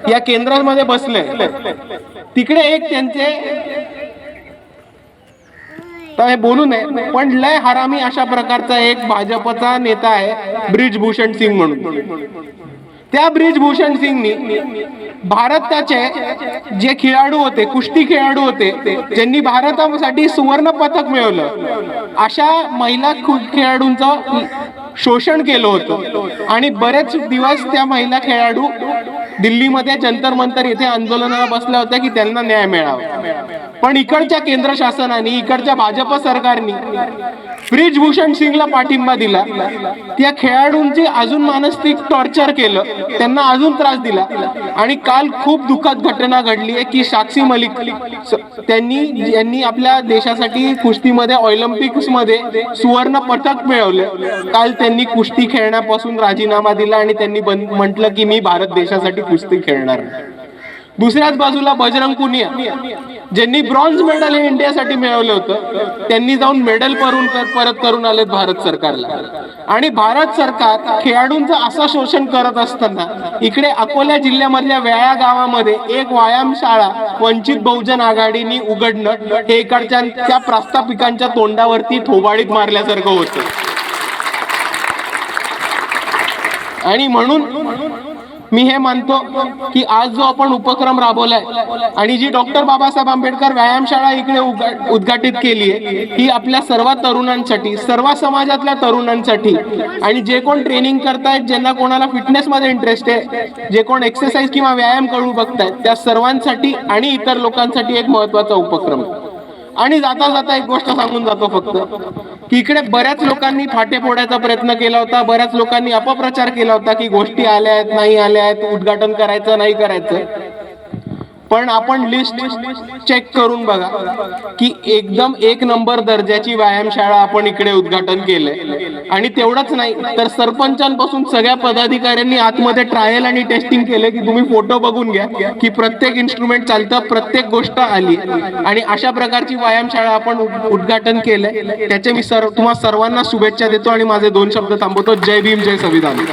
या केंद्रामध्ये बसले, तिकडे एक त्यांचे तर हे बोलू नये पण लय हरामी अशा प्रकारचा एक भाजपचा नेता आहे ब्रिजभूषण सिंग म्हणून. त्या ब्रिजभूषण सिंगनी भारताचे जे खेळाडू होते, कुस्ती खेळाडू होते, ज्यांनी भारतासाठी सुवर्ण पदक मिळवलं, अशा महिला खेळाडूंचं शोषण केलं होतं. आणि बरेच दिवस त्या महिला खेळाडू दिल्लीमध्ये जंतर मंतर येथे आंदोलनाला बसल्या होत्या की त्यांना न्याय मिळावा. पण इकडच्या केंद्र शासनाने, इकडच्या भाजप सरकारने ब्रिजभूषण सिंगला पाठिंबा दिला. त्या खेळाडूंची अजून मानसिक टॉर्चर केलं, त्यांना अजून त्रास दिला. आणि काल खूप दुःखद घटना घडली आहे की साक्षी मलिक यांनी आपल्या देशासाठी कुस्तीमध्ये ऑलिम्पिक्स मध्ये सुवर्ण पदक मिळवलं. काल त्यांनी कुस्ती खेळण्यापासून राजीनामा दिला आणि त्यांनी म्हटलं की मी भारत देशासाठी कुस्ती खेळणार. दुसऱ्याच बाजूला बजरंग पुनिया ज्यांनी ब्रॉन्झ मेडल हे इंडियासाठी मिळवलं होतं, त्यांनी जाऊन मेडल परत करून आलेत भारत सरकारला. आणि भारत सरकार खेळाडूंचं असं शोषण करत असताना इकडे अकोला जिल्ह्यामधल्या वेळा गावामध्ये एक व्यायामशाळा वंचित बहुजन आघाडीने उघडणं हे इकडच्या त्या प्रास्ताविकांच्या तोंडावरती थोबाडीत मारल्यासारखं होतं. आणि म्हणून मी हे मानतो की आज जो आपण उपक्रम राबवलाय आणि जी डॉक्टर बाबासाहेब आंबेडकर व्यायामशाळा इकडे उद्घाटित केली आहे, ही आपल्या सर्व तरुणांसाठी, सर्व समाजातल्या तरुणांसाठी, आणि जे कोण ट्रेनिंग करतायत, ज्यांना कोणाला फिटनेस मध्ये इंटरेस्ट आहे, जे कोण एक्सरसाइज किंवा व्यायाम करू बघतायत, त्या सर्वांसाठी आणि इतर लोकांसाठी एक महत्वाचा उपक्रम. आणि जाता जाता एक गोष्ट सांगून जातो फक्त की इकडे बऱ्याच लोकांनी फाटे फोडायचा प्रयत्न केला होता, बऱ्याच लोकांनी अपप्रचार केला होता की गोष्टी आल्या आहेत, नाही आल्या आहेत, उद्घाटन करायचं नाही करायचं. पण आपण लिस्ट चेक करून बघा की एकदम एक नंबर दर्जाची व्यायामशाळा आपण इकडे उद्घाटन केलंय. आणि तेवढंच नाही तर सरपंचांपासून सगळ्या पदाधिकाऱ्यांनी आतमध्ये ट्रायल आणि टेस्टिंग केले की तुम्ही फोटो बघून घ्या की प्रत्येक इन्स्ट्रुमेंट चालतं, प्रत्येक गोष्ट आली. आणि अशा प्रकारची व्यायामशाळा आपण उद्घाटन केलंय. त्याचे मी तुम्हा सर्वांना शुभेच्छा देतो आणि माझे 2 शब्द थांबवतो. जय भीम, जय संविधान.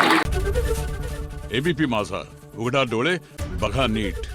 एबीपी माझा, उघडा डोळे बघा नीट.